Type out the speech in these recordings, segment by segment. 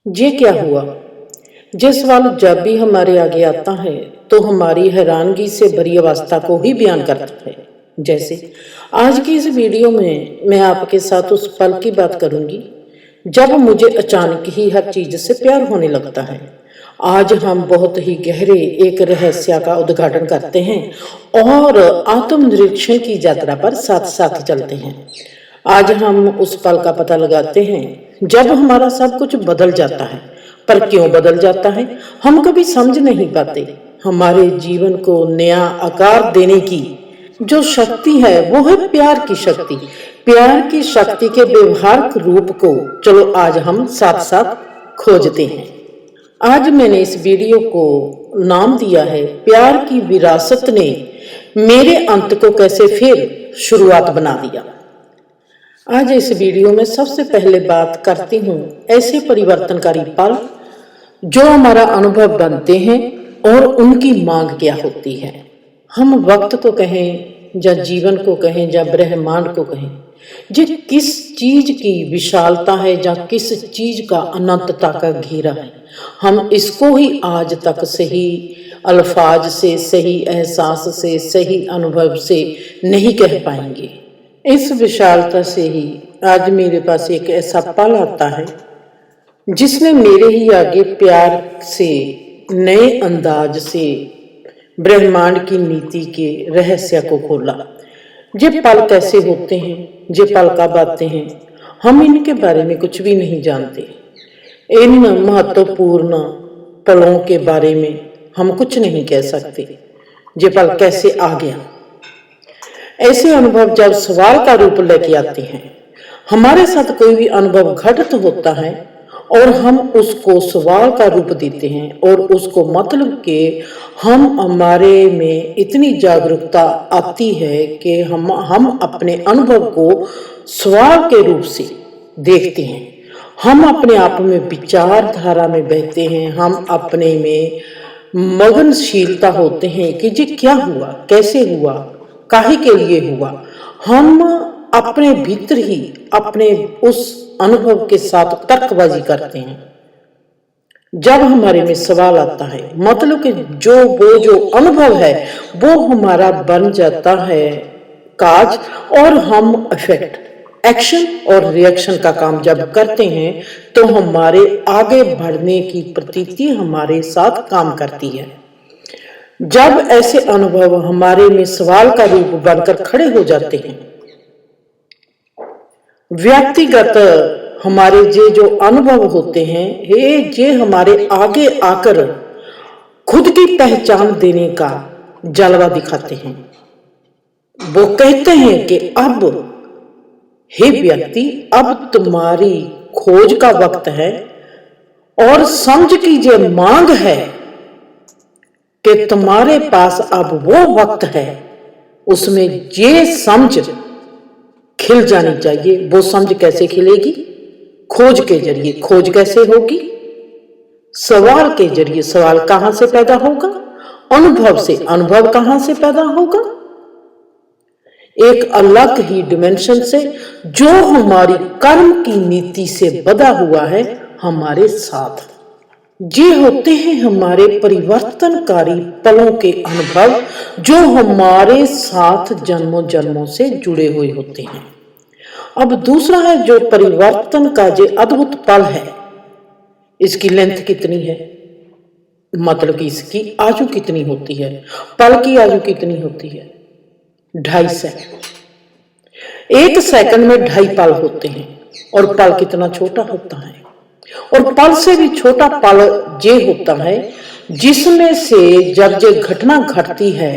ये क्या हुआ? ये सवाल जब भी हमारे आगे आता है तो हमारी हैरानगी से भरी अवस्था को ही बयान करता है। जैसे आज की इस वीडियो में मैं आपके साथ उस पल की बात करूंगी जब मुझे अचानक ही हर चीज से प्यार होने लगता है। आज हम बहुत ही गहरे एक रहस्य का उद्घाटन करते हैं और आत्मनिरीक्षण की यात्रा पर साथ साथ चलते हैं। आज हम उस पल का पता लगाते हैं जब हमारा सब कुछ बदल जाता है। पर क्यों बदल जाता है हम कभी समझ नहीं पाते। हमारे जीवन को नया आकार देने की जो शक्ति है वो है प्यार की शक्ति। प्यार की शक्ति के व्यवहारिक रूप को चलो आज हम साथ साथ खोजते हैं। आज मैंने इस वीडियो को नाम दिया है प्यार की विरासत ने मेरे अंत को कैसे फिर शुरुआत बना दिया। आज इस वीडियो में सबसे पहले बात करती हूँ ऐसे परिवर्तनकारी पल जो हमारा अनुभव बनते हैं और उनकी मांग क्या होती है। हम वक्त को कहें या जीवन को कहें या ब्रह्मांड को कहें, ये किस चीज की विशालता है या किस चीज का अनंतता का घेरा है, हम इसको ही आज तक सही अल्फाज से, सही एहसास से, सही अनुभव से नहीं कह पाएंगे। इस विशालता से ही आज मेरे पास एक ऐसा पल आता है जिसने मेरे ही आगे प्यार से नए अंदाज से ब्रह्मांड की नीति के रहस्य को खोला। ये पल कैसे होते हैं, ये पल कब आते हैं, हम इनके बारे में कुछ भी नहीं जानते। इन महत्वपूर्ण पलों के बारे में हम कुछ नहीं कह सकते। ये पल कैसे आ गया? ऐसे अनुभव जब सवाल का रूप लेके आते हैं, हमारे साथ कोई भी अनुभव घटित होता है और हम उसको सवाल का रूप देते हैं और उसको मतलब के हम हमारे में इतनी जागरूकता आती है कि हम अपने अनुभव को सवाल के रूप से देखते हैं। हम अपने आप में विचारधारा में बहते हैं, हम अपने में मगनशीलता होते हैं कि ये क्या हुआ, कैसे हुआ, काहे के लिए हुआ। हम अपने भीतर ही अपने उस अनुभव के साथ तर्कबाजी करते हैं। जब हमारे में सवाल आता है मतलब कि जो अनुभव है वो हमारा बन जाता है काज, और हम इफेक्ट एक्शन और रिएक्शन का काम जब करते हैं तो हमारे आगे बढ़ने की प्रतीति हमारे साथ काम करती है। जब ऐसे अनुभव हमारे में सवाल का रूप बनकर खड़े हो जाते हैं, व्यक्तिगत हमारे जो अनुभव होते हैं ये हमारे आगे आकर खुद की पहचान देने का जलवा दिखाते हैं। वो कहते हैं कि अब हे व्यक्ति, अब तुम्हारी खोज का वक्त है और समझ की ये मांग है कि तुम्हारे पास अब वो वक्त है, उसमें ये समझ खिल जानी चाहिए। वो समझ कैसे खिलेगी? खोज के जरिए। खोज कैसे होगी? सवाल के जरिए। सवाल कहां से पैदा होगा? अनुभव से। अनुभव कहां से पैदा होगा? एक अलग ही डिमेंशन से जो हमारी कर्म की नीति से बधा हुआ है हमारे साथ। ये होते हैं हमारे परिवर्तनकारी पलों के अनुभव जो हमारे साथ जन्मों जन्मों से जुड़े हुए होते हैं। अब दूसरा है जो परिवर्तन का जो अद्भुत पल है, इसकी लेंथ कितनी है, मतलब कि इसकी आयु कितनी होती है। पल की आयु कितनी होती है? 2.5 सेकंड। 1 सेकंड में 2.5 पल होते हैं। और पल कितना छोटा होता है, और पल से भी छोटा पल ये होता है जिसमें से जब ये घटना घटती है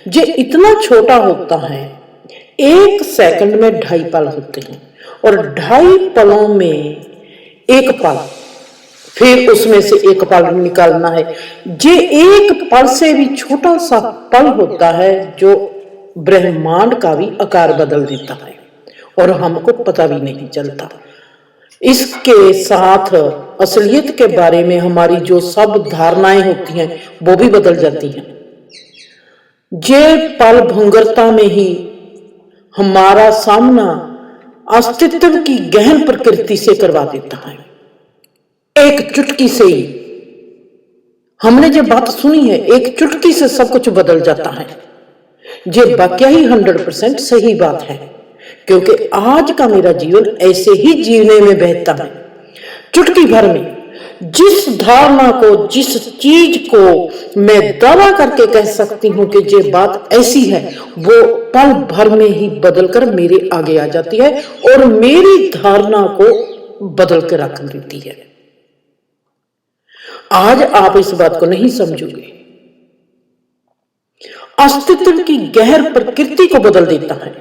ये इतना छोटा होता है। 1 सेकंड में 2.5 पल होते हैं और 2.5 पलों में 1 पल, फिर उसमें से 1 पल निकालना है। ये 1 पल से भी छोटा सा पल होता है जो ब्रह्मांड का भी आकार बदल देता है और हमको पता भी नहीं चलता। इसके साथ असलियत के बारे में हमारी जो सब धारणाएं होती हैं वो भी बदल जाती हैं। ये पल भंगुरता में ही हमारा सामना अस्तित्व की गहन प्रकृति से करवा देता है। एक चुटकी से ही, हमने जो बात सुनी है, एक चुटकी से सब कुछ बदल जाता है। ये वाकया ही 100% सही बात है, क्योंकि आज का मेरा जीवन ऐसे ही जीने में बहता है। चुटकी भर में जिस धारणा को, जिस चीज को मैं दावा करके कह सकती हूं कि ये बात ऐसी है, वो पल भर में ही बदलकर मेरे आगे आ जाती है और मेरी धारणा को बदल के रख देती है। आज आप इस बात को नहीं समझोगे। अस्तित्व की गहर प्रकृति को बदल देता है।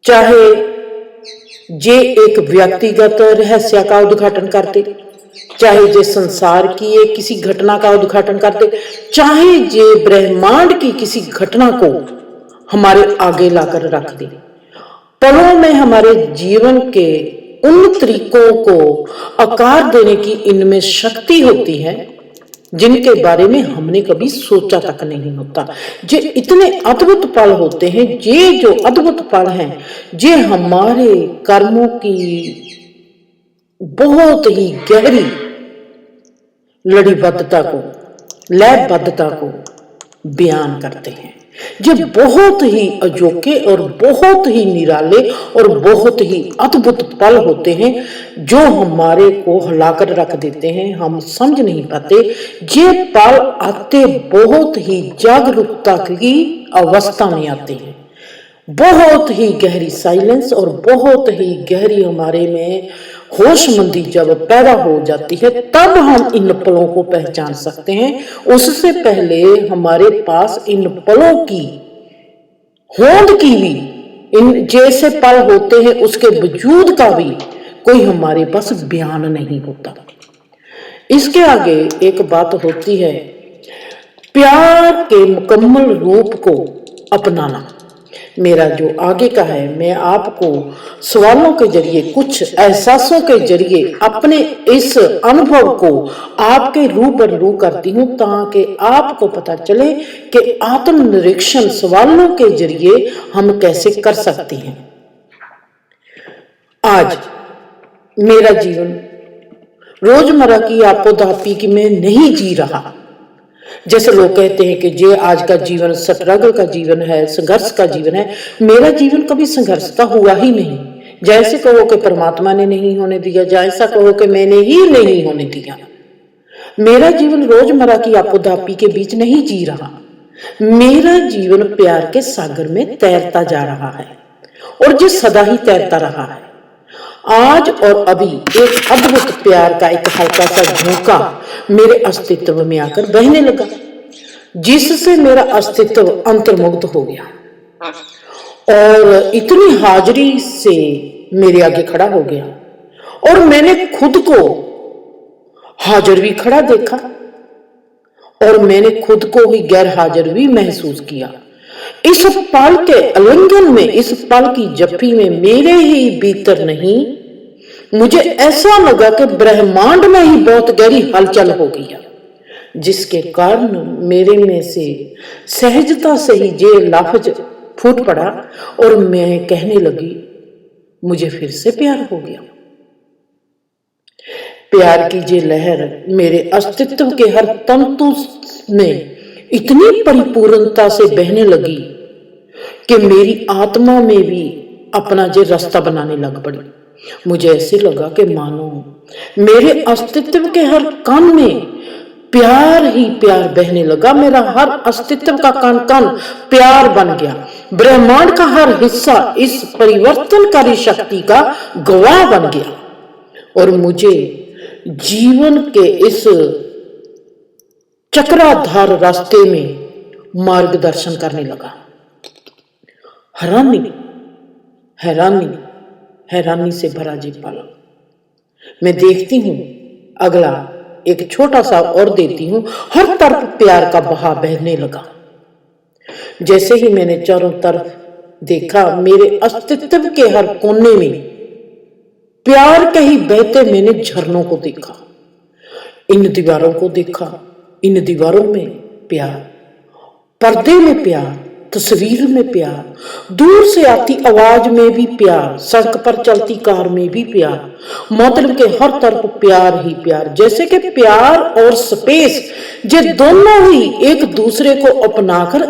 चाहे जे एक व्यक्तिगत रहस्य का उद्घाटन करते, चाहे जे संसार की एक किसी घटना का उद्घाटन करते, चाहे जे ब्रह्मांड की किसी घटना को हमारे आगे लाकर रख दे, पलों में हमारे जीवन के उन तरीकों को आकार देने की इनमें शक्ति होती है जिनके बारे में हमने कभी सोचा तक नहीं होता। जे इतने अद्भुत पल होते हैं, ये जो अद्भुत पल हैं, ये हमारे कर्मों की बहुत ही गहरी लड़ीबद्धता को, लयबद्धता को बयान करते हैं। ये बहुत ही अजोके और बहुत ही निराले और बहुत ही अद्भुत पल होते हैं जो हमारे को हिलाकर रख देते हैं। हम समझ नहीं पाते। ये पल आते बहुत ही जागरूकता की अवस्था में आते हैं, बहुत ही गहरी साइलेंस और बहुत ही गहरी हमारे में होशमंदी जब पैदा हो जाती है, तब हम इन पलों को पहचान सकते हैं। उससे पहले हमारे पास इन पलों की होंद की भी, इन जैसे पल होते हैं उसके वजूद का भी कोई हमारे पास बयान नहीं होता। इसके आगे एक बात होती है, प्यार के मुकम्मल रूप को अपनाना। मेरा जो आगे का है, मैं आपको सवालों के जरिए, कुछ एहसासों के जरिए अपने इस अनुभव को आपके रूबरू करती हूं, ताकि आपको पता चले कि आत्मनिरीक्षण सवालों के जरिए हम कैसे कर सकते हैं। आज मेरा जीवन रोजमर्रा की आपोदापी की मैं नहीं जी रहा। जैसे लोग कहते हैं कि ये आज का जीवन स्ट्रगल का जीवन है, संघर्ष का जीवन है। मेरा जीवन कभी संघर्ष का हुआ ही नहीं। जैसे कहो कि परमात्मा ने नहीं होने दिया, जैसा कहो कि मैंने ही नहीं होने दिया। मेरा जीवन रोजमर्रा की आपोदापी के बीच नहीं जी रहा। मेरा जीवन प्यार के सागर में तैरता जा रहा है और जो सदा ही तैरता रहा है। आज और अभी एक अद्भुत प्यार का एक हल्का सा झोंका मेरे अस्तित्व में आकर बहने लगा, जिससे मेरा अस्तित्व अंतर्मुक्त हो गया और इतनी हाजिरी से मेरे आगे खड़ा हो गया और मैंने खुद को हाजिर भी खड़ा देखा और मैंने खुद को ही गैर हाजिर भी महसूस किया। इस पल के आलिंगन में, इस पल की जप्पी में मेरे ही भीतर नहीं, मुझे ऐसा लगा कि ब्रह्मांड में ही बहुत गहरी हलचल हो गई, जिसके कारण मेरे में से सहजता से ही ये लफ्ज फूट पड़ा और मैं कहने लगी, मुझे फिर से प्यार हो गया। प्यार की ये लहर मेरे अस्तित्व के हर तंतु में इतनी परिपूर्णता से बहने लगी कि मेरी आत्मा में भी अपना जो रास्ता बनाने लग पड़ी। मुझे ऐसे लगा कि मानो मेरे अस्तित्व के हर कण में प्यार ही प्यार बहने लगा। मेरा हर अस्तित्व का कण कण प्यार बन गया। ब्रह्मांड का हर हिस्सा इस परिवर्तनकारी शक्ति का गवाह बन गया और मुझे जीवन के इस चक्राधार रास्ते में मार्गदर्शन करने लगा। हैरानी हैरानी हैरानी से भरा जी पल। मैं देखती हूं, अगला एक छोटा सा और देती हूं, हर तरफ प्यार का बहाव बहने लगा। जैसे ही मैंने चारों तरफ देखा, मेरे अस्तित्व के हर कोने में प्यार के ही बहते मैंने झरनों को देखा, इन दीवारों को देखा, इन दीवारों में प्यार, पर्दे में प्यार, तस्वीर में प्यार, दूर से आती आवाज में भी प्यार, सड़क पर चलती कार में भी प्यार, मतलब के हर तरफ प्यार ही प्यार। जैसे कि प्यार और स्पेस ये दोनों ही एक दूसरे को अपनाकर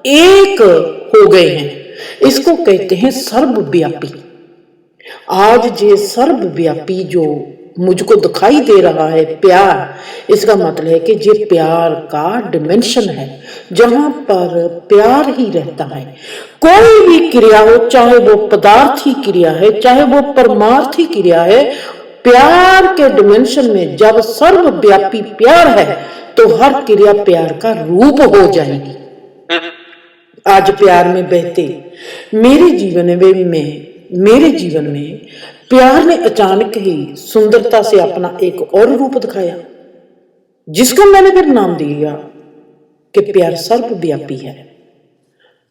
एक हो गए हैं। इसको कहते हैं सर्वव्यापी। आज ये सर्वव्यापी जो मुझको दिखाई दे रहा है प्यार, इसका मतलब है कि ये प्यार का डिमेंशन है, जहां पर प्यार ही रहता है। कोई भी क्रिया हो, चाहे वो पदार्थी क्रिया है, चाहे वो परमार्थी क्रिया है, प्यार के डिमेंशन में जब सर्वव्यापी प्यार है तो हर क्रिया प्यार का रूप हो जाएगी। आज प्यार में बहते मेरे जीवन में प्यार ने अचानक ही सुंदरता से अपना एक और रूप दिखाया, जिसको मैंने फिर नाम दिया कि प्यार सर्वव्यापी है।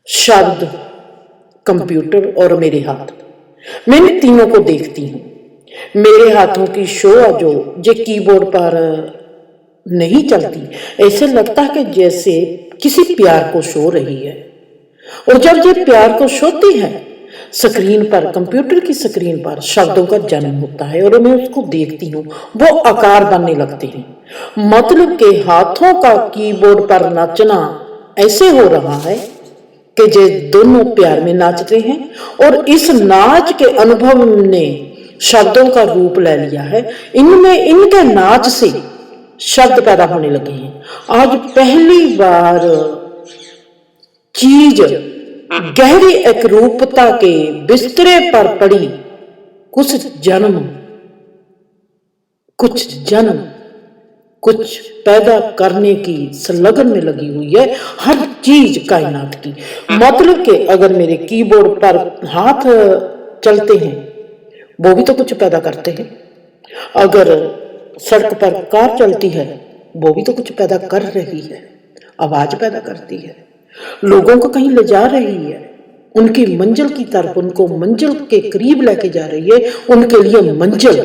शब्द, कंप्यूटर और मेरे हाथ, मैं इन तीनों को देखती हूँ। मेरे हाथों की शोआ जो ये कीबोर्ड पर नहीं चलती, ऐसे लगता है कि जैसे किसी प्यार को शो रही है। और जब ये प्यार को शोती है, स्क्रीन पर, कंप्यूटर की स्क्रीन पर शब्दों का जन्म होता है और मैं उसको देखती हूँ, वो आकार बनने लगते हैं। मतलब के हाथों का कीबोर्ड पर नाचना ऐसे हो रहा है कि ये दोनों प्यार में नाच रहे हैं और इस नाच के अनुभव ने शब्दों का रूप ले लिया है। इनमें इनके नाच से शब्द पैदा होने लगे हैं। आज पहली बार चीज गहरी एकरूपता के बिस्तरे पर पड़ी, कुछ जन्म कुछ पैदा करने की संलग्न में लगी हुई है हर चीज कायनात की। मतलब कि अगर मेरे कीबोर्ड पर हाथ चलते हैं, वो भी तो कुछ पैदा करते हैं। अगर सड़क पर कार चलती है, वो भी तो कुछ पैदा कर रही है, आवाज पैदा करती है, लोगों को कहीं ले जा रही है, उनकी मंजिल की तरफ, उनको मंजिल के करीब लेके जा रही है, उनके लिए मंजिल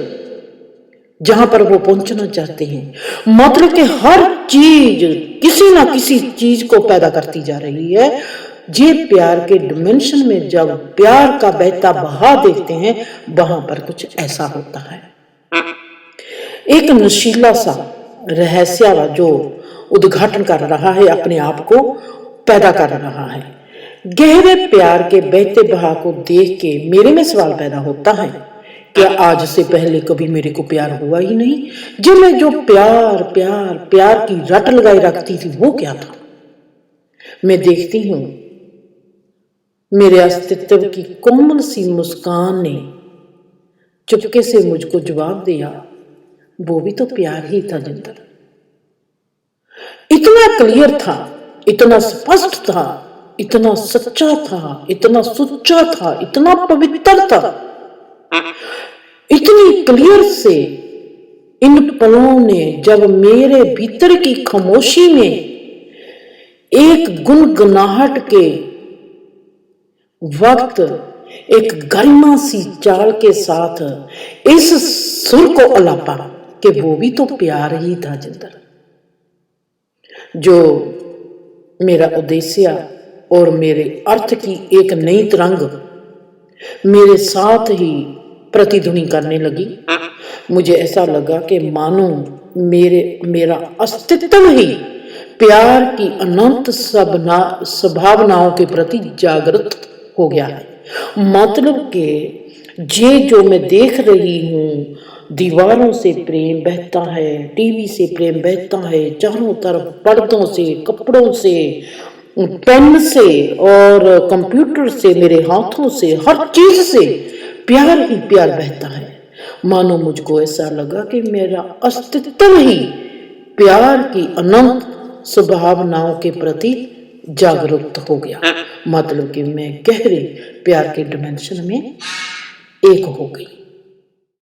जहां पर वो पहुंचना चाहते हैं। मतलब कि हर चीज किसी ना किसी चीज को पैदा करती जा रही है। ये प्यार के डिमेंशन में जब प्यार का बहता बहा देखते हैं, वहां पर कुछ ऐसा होता है। एक नशीला सा रहस्य जो उद्घाटन कर रहा है, अपने आप को पैदा कर रहा है। गहरे प्यार के बहते बहा को देख के मेरे में सवाल पैदा होता है, क्या आज से पहले कभी मेरे को प्यार हुआ ही नहीं? जो मैं जो प्यार प्यार प्यार की रट लगाई रखती थी, वो क्या था? मैं देखती हूं मेरे अस्तित्व की कोमल सी मुस्कान ने चुपके से मुझको जवाब दिया, वो भी तो प्यार ही था जिंदर। इतना क्लियर था, इतना स्पष्ट था, इतना सच्चा था, इतना सुच्चा था, इतना पवित्र था। इतनी क्लियर से इन पलों ने जब मेरे भीतर की खामोशी में एक गुनगुनाहट के वक्त एक गरिमा सी चाल के साथ इस सुर को अलापा कि वो भी तो प्यार ही था जिंदर। जो मेरा उद्देश्य और मेरे अर्थ की एक नई तरंग मेरे साथ ही प्रतिध्वनि करने लगी। मुझे ऐसा लगा कि मानो मेरा अस्तित्व ही प्यार की अनंत संभावनाओं के प्रति जागृत हो गया है। मतलब कि ये जो मैं देख रही हूँ, दीवारों से प्रेम बहता है, टीवी से प्रेम बहता है, चारों तरफ पर्दों से, कपड़ों से, पेन से और कंप्यूटर से, मेरे हाथों से, हर चीज से प्यार ही प्यार बहता है। मानो मुझको ऐसा लगा कि मेरा अस्तित्व ही प्यार की अनंत संभावनाओं के प्रति जागरूक हो गया। मतलब कि मैं गहरे प्यार के डिमेंशन में एक हो गई।